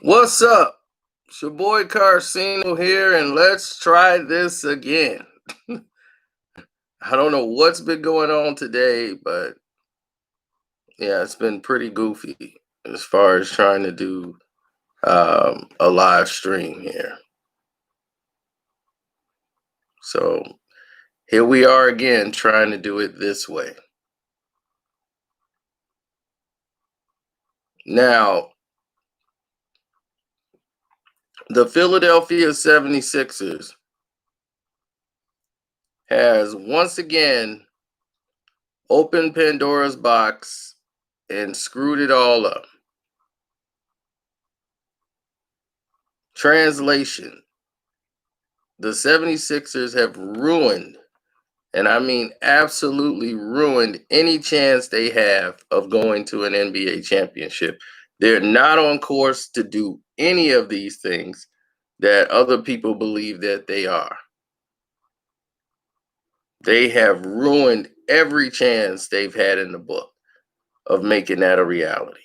What's up? It's your boy Carcino here, and let's try this again. I don't know what's been going on today, but yeah, it's been pretty goofy as far as trying to do a live stream here. So here we are again trying to do it this way. Now, the Philadelphia 76ers has once again opened Pandora's box and screwed it all up. Translation: the 76ers have ruined, and I mean absolutely ruined, any chance they have of going to an NBA championship. They're not on course to do any of these things that other people believe that they are. They have ruined every chance they've had in the book of making that a reality.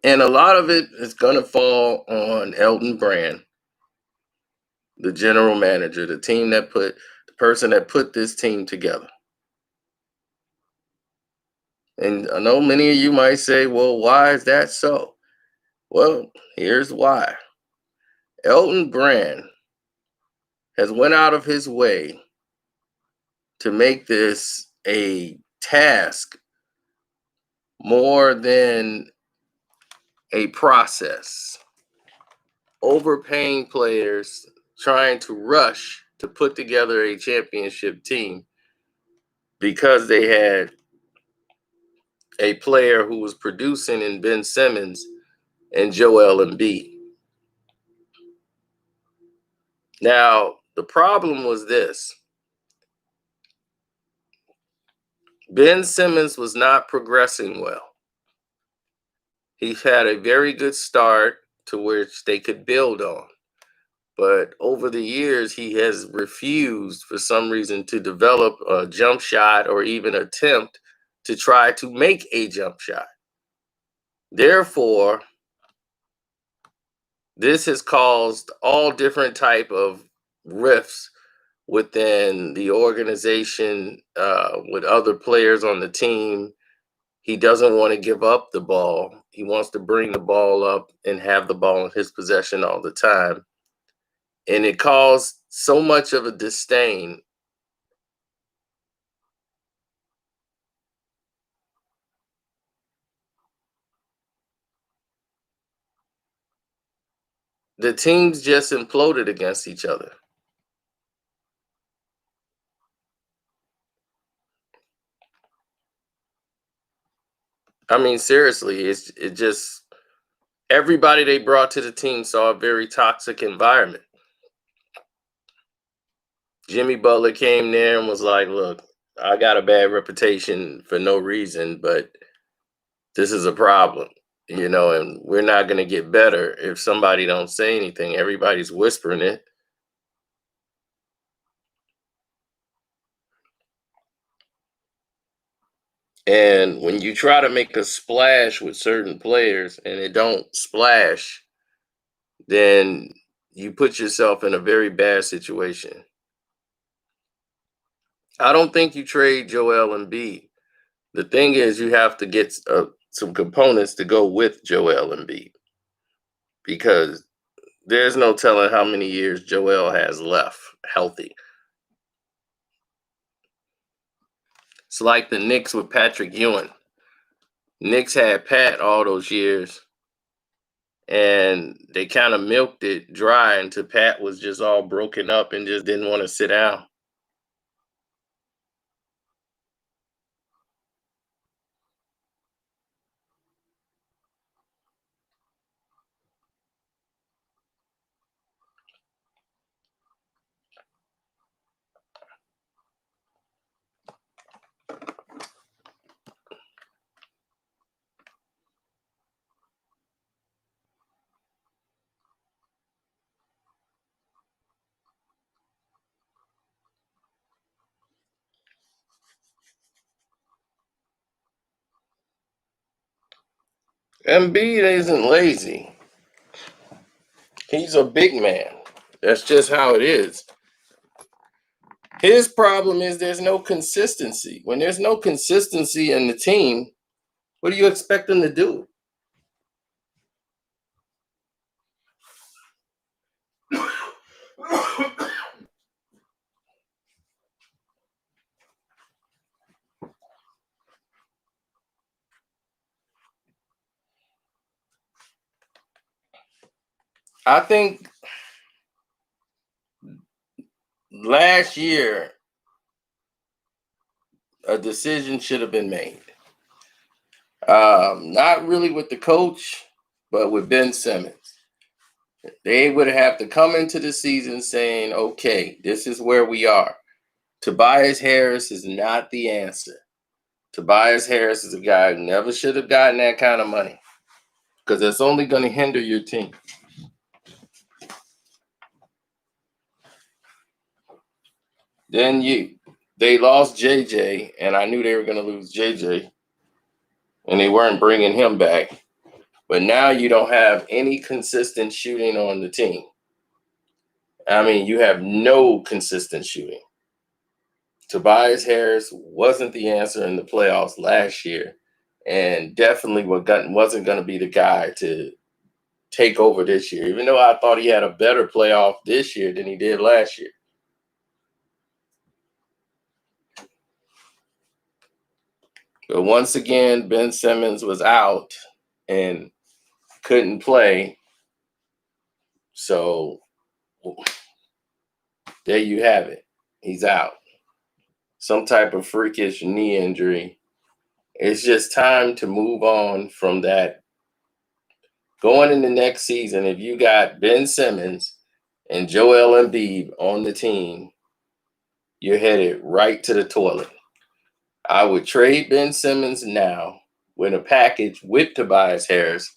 And a lot of it is going to fall on Elton Brand, the general manager, the person that put this team together. And I know many of you might say, well, why is that so? Well, here's why. Elton Brand has went out of his way to make this a task more than a process. Overpaying players, trying to rush to put together a championship team because they had a player who was producing in Ben Simmons and Joel Embiid. Now, the problem was this: Ben Simmons was not progressing well. He had a very good start to which they could build on. But over the years, he has refused for some reason to develop a jump shot or even attempt to try to make a jump shot. Therefore, this has caused all different type of rifts within the organization, with other players on the team. He doesn't want to give up the ball. He wants to bring the ball up and have the ball in his possession all the time. And it caused so much of a disdain. The teams just imploded against each other. I mean, seriously, it just everybody they brought to the team saw a very toxic environment. Jimmy Butler came there and was like, "Look, I got a bad reputation for no reason, but this is a problem, and we're not going to get better if somebody don't say anything. Everybody's whispering it." And when you try to make a splash with certain players and it don't splash, then you put yourself in a very bad situation. I don't think you trade Joel Embiid. The thing is, you have to get some components to go with Joel Embiid, because there's no telling how many years Joel has left healthy. It's like the Knicks with Patrick Ewing. Knicks had Pat all those years, and they kind of milked it dry until Pat was just all broken up and just didn't want to sit down. Embiid isn't lazy. He's a big man. That's just how it is. His problem is there's no consistency. When there's no consistency in the team, what do you expect them to do? I think last year a decision should have been made. Not really with the coach, but with Ben Simmons. They would have to come into the season saying, okay, this is where we are. Tobias Harris is not the answer. Tobias Harris is a guy who never should have gotten that kind of money because it's only going to hinder your team. Then they lost JJ, and I knew they were going to lose JJ, and they weren't bringing him back. But now you don't have any consistent shooting on the team. I mean, you have no consistent shooting. Tobias Harris wasn't the answer in the playoffs last year, and definitely wasn't going to be the guy to take over this year, even though I thought he had a better playoff this year than he did last year. But once again, Ben Simmons was out and couldn't play. So there you have it. He's out. Some type of freakish knee injury. It's just time to move on from that. Going in the next season, if you got Ben Simmons and Joel Embiid on the team, you're headed right to the toilet. I would trade Ben Simmons now with a package with Tobias Harris.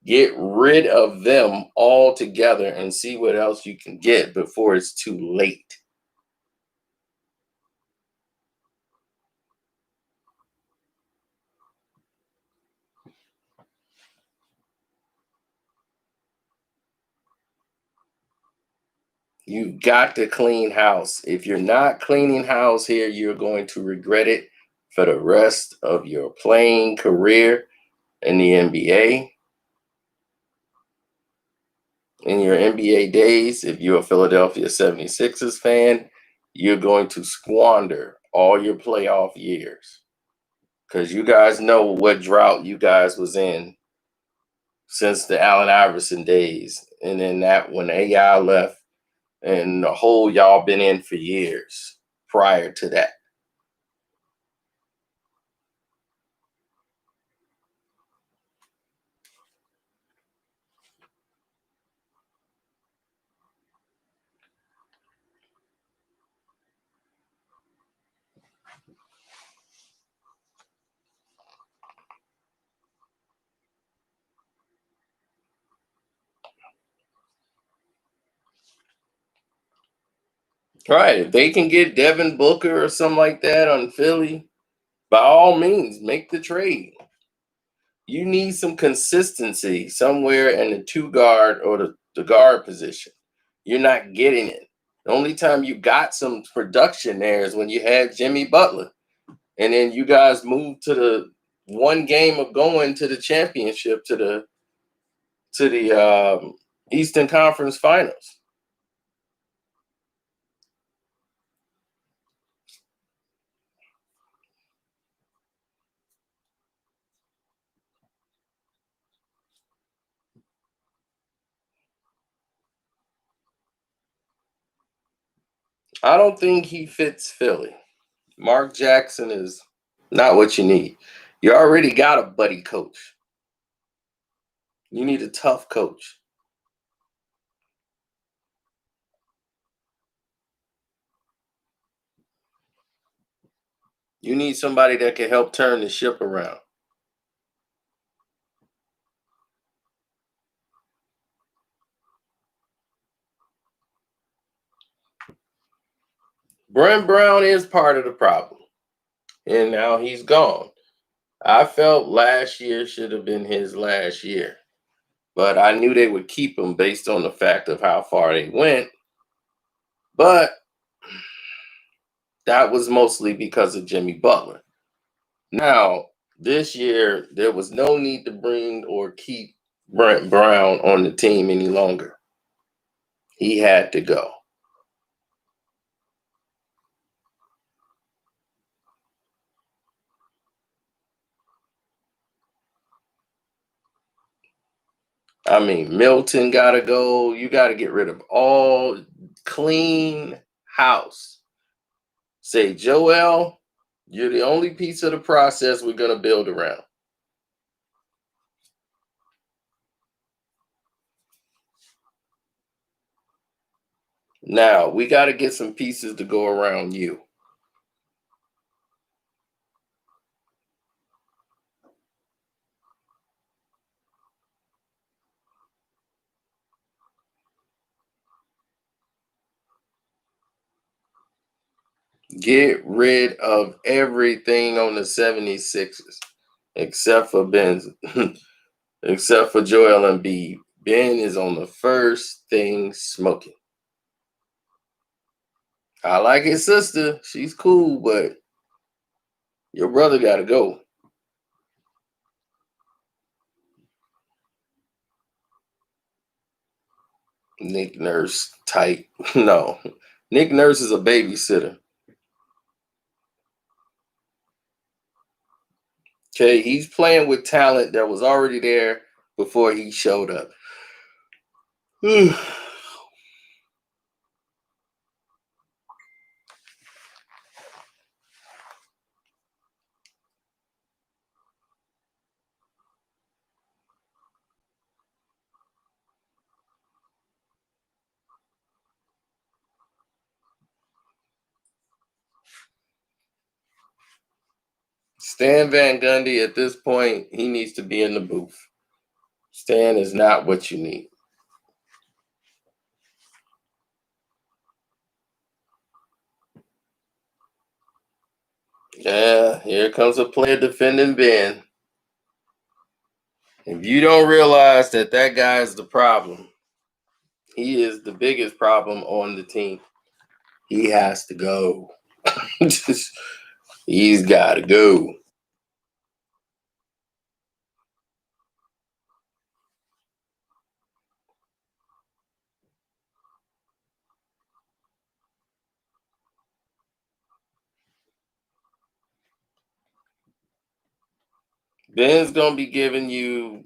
Get rid of them all together and see what else you can get before it's too late. You've got to clean house. If you're not cleaning house here, you're going to regret it for the rest of your playing career in the NBA. In your NBA days, if you're a Philadelphia 76ers fan, you're going to squander all your playoff years because you guys know what drought you guys was in since the Allen Iverson days. And then that when AI left and the hole y'all been in for years prior to that. Right. If they can get Devin Booker or something like that on Philly, by all means, make the trade. You need some consistency somewhere in the two guard or the guard position. You're not getting it. The only time you got some production there is when you had Jimmy Butler. And then you guys moved to the one game of going to the championship to the Eastern Conference Finals. I don't think he fits Philly. Mark Jackson is not what you need. You already got a buddy coach. You need a tough coach. You need somebody that can help turn the ship around. Brent Brown is part of the problem, and now he's gone. I felt last year should have been his last year, but I knew they would keep him based on the fact of how far they went. But that was mostly because of Jimmy Butler. Now, this year, there was no need to bring or keep Brent Brown on the team any longer. He had to go. I mean, Milton got to go. You got to get rid of all clean house. Say, Joel, you're the only piece of the process we're going to build around. Now, we got to get some pieces to go around you. Get rid of everything on the 76ers except for Ben, except for Joel Embiid. Ben is on the first thing smoking. I like his sister. She's cool, but your brother got to go. Nick Nurse type. No. Nick Nurse is a babysitter. Okay, he's playing with talent that was already there before he showed up. Stan Van Gundy, at this point, he needs to be in the booth. Stan is not what you need. Yeah, here comes a player defending Ben. If you don't realize that that guy is the problem, he is the biggest problem on the team. He has to go. He's got to go. Ben's going to be giving you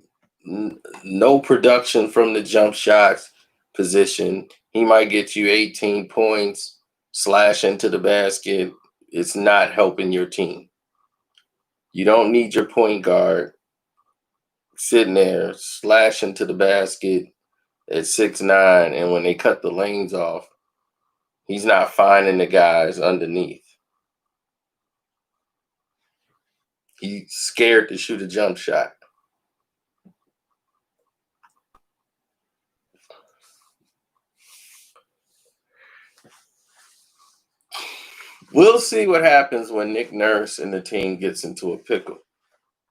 no production from the jump shots position. He might get you 18 points, slash into the basket. It's not helping your team. You don't need your point guard sitting there, slash into the basket at 6'9", and when they cut the lanes off, he's not finding the guys underneath. He's scared to shoot a jump shot. We'll see what happens when Nick Nurse and the team gets into a pickle.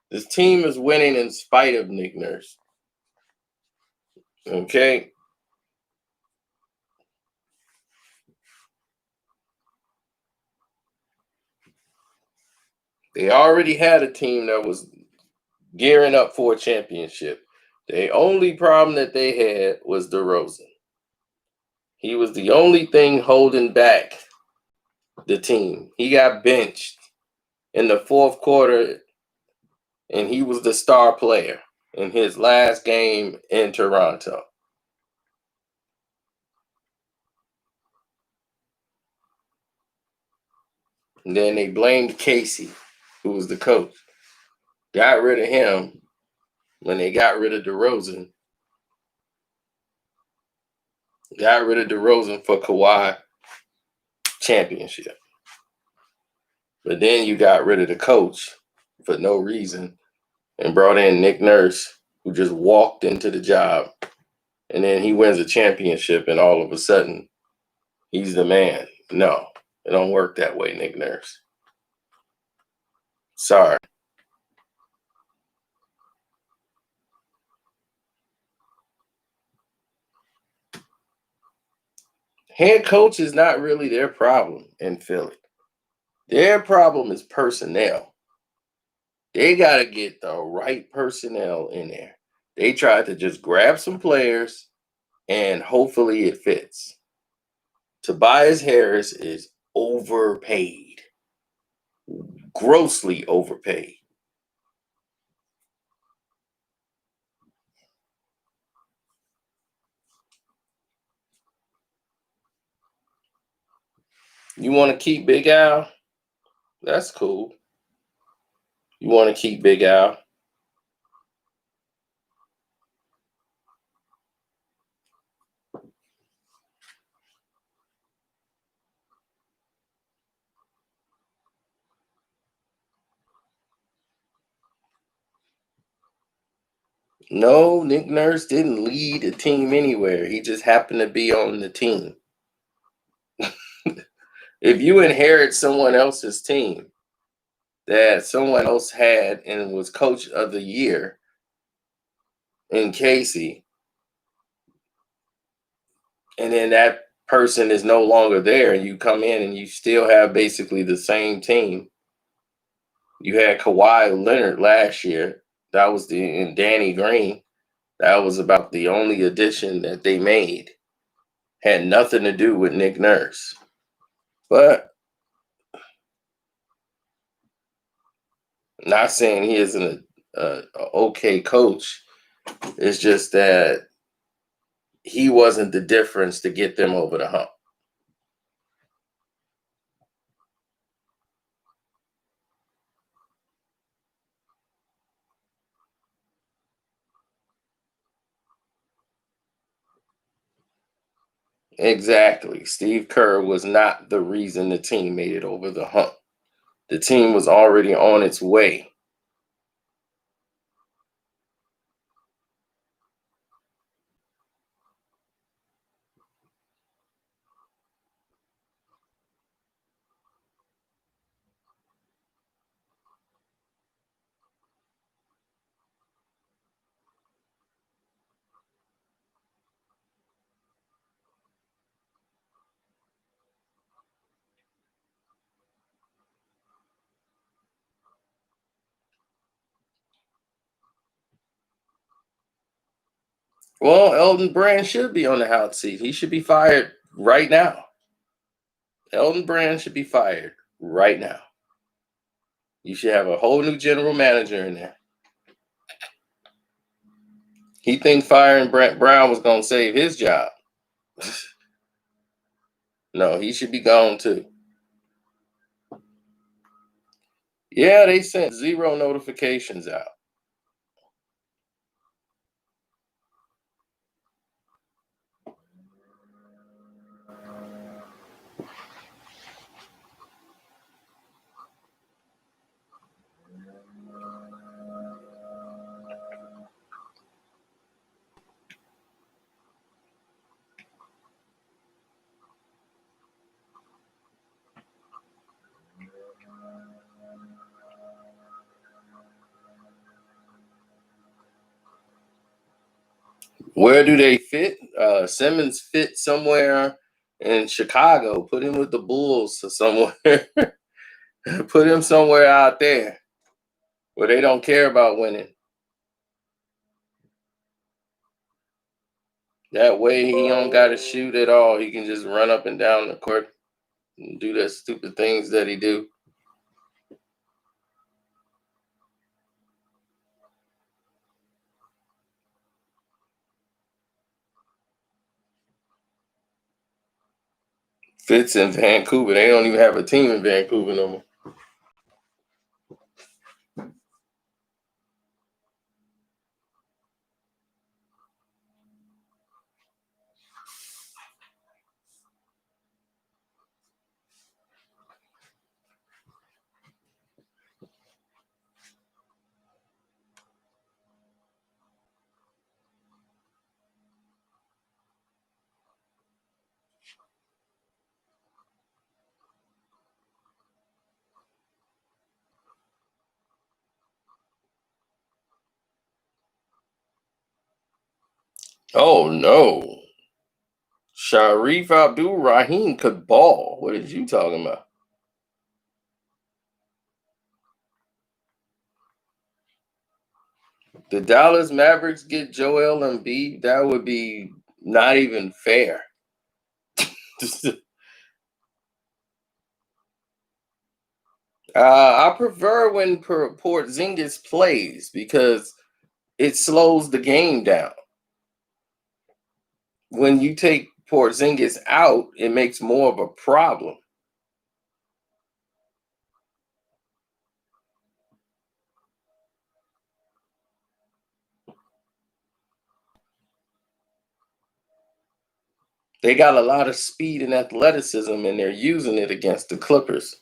This team is winning in spite of Nick Nurse. Okay? They already had a team that was gearing up for a championship. The only problem that they had was DeRozan. He was the only thing holding back the team. He got benched in the fourth quarter, and he was the star player in his last game in Toronto. And then they blamed Casey, who was the coach. Got rid of him when they got rid of DeRozan. Got rid of DeRozan for Kawhi championship. But then you got rid of the coach for no reason and brought in Nick Nurse, who just walked into the job. And then he wins a championship, and all of a sudden, he's the man. No, it don't work that way, Nick Nurse. Sorry. Head coach is not really their problem in Philly. Their problem is personnel. They got to get the right personnel in there. They tried to just grab some players and hopefully it fits. Tobias Harris is overpaid, grossly overpaid. You want to keep Big Al? That's cool. You want to keep Big Al? No, Nick Nurse didn't lead a team anywhere. He just happened to be on the team. If you inherit someone else's team that someone else had and was coach of the year in Casey, and then that person is no longer there, and you come in and you still have basically the same team. You had Kawhi Leonard last year. That was and Danny Green. That was about the only addition that they made. Had nothing to do with Nick Nurse. But not saying he isn't a okay coach. It's just that he wasn't the difference to get them over the hump. Exactly. Steve Kerr was not the reason the team made it over the hump. The team was already on its way. Well, Elton Brand should be on the hot seat. He should be fired right now. Elton Brand should be fired right now. You should have a whole new general manager in there. He think firing Brent Brown was going to save his job. No, he should be gone too. Yeah, they sent 0 notifications out. Where do they fit? Simmons fit somewhere in Chicago. Put him with the Bulls or somewhere. Put him somewhere out there where they don't care about winning. That way he don't got to shoot at all. He can just run up and down the court and do the stupid things that he do. Fits in Vancouver. They don't even have a team in Vancouver no more. Oh no. Sharif Abdul Rahim could ball. What is you talking about? The Dallas Mavericks get Joel Embiid. That would be not even fair. I prefer when Porzingis plays because it slows the game down. When you take Porzingis out, it makes more of a problem. They got a lot of speed and athleticism, and they're using it against the Clippers.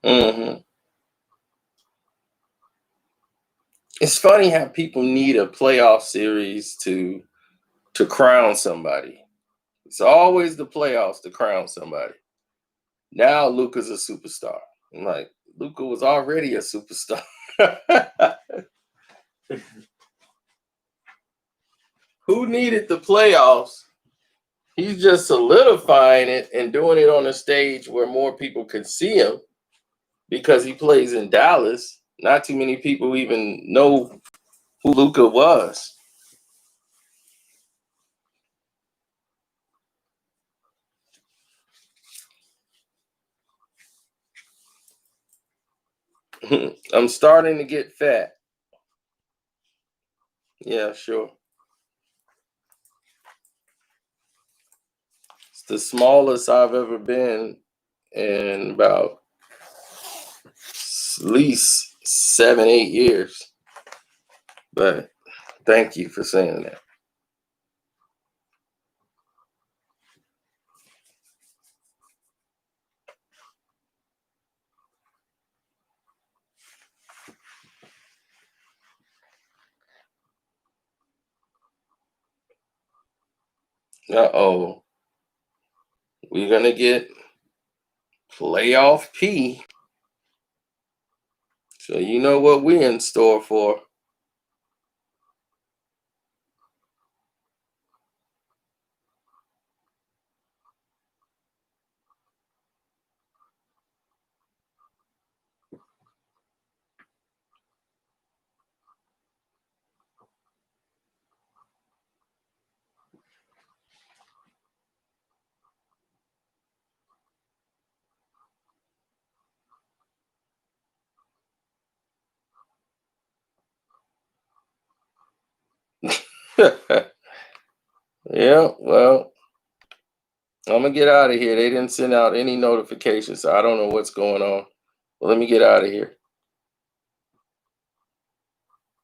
Hmm. It's funny how people need a playoff series to crown somebody. It's always the playoffs to crown somebody. Now Luca's a superstar. I'm like, Luca was already a superstar. Who needed the playoffs? He's just solidifying it and doing it on a stage where more people can see him because he plays in Dallas. Not too many people even know who Luca was. I'm starting to get fat. Yeah, sure. It's the smallest I've ever been in about at least 7, 8 years. But thank you for saying that. Uh-oh. We're gonna get playoff P. So you know what we're in store for. Yeah, well, I'm gonna get out of here. They didn't send out any notifications, so I don't know what's going on. Well, let me get out of here.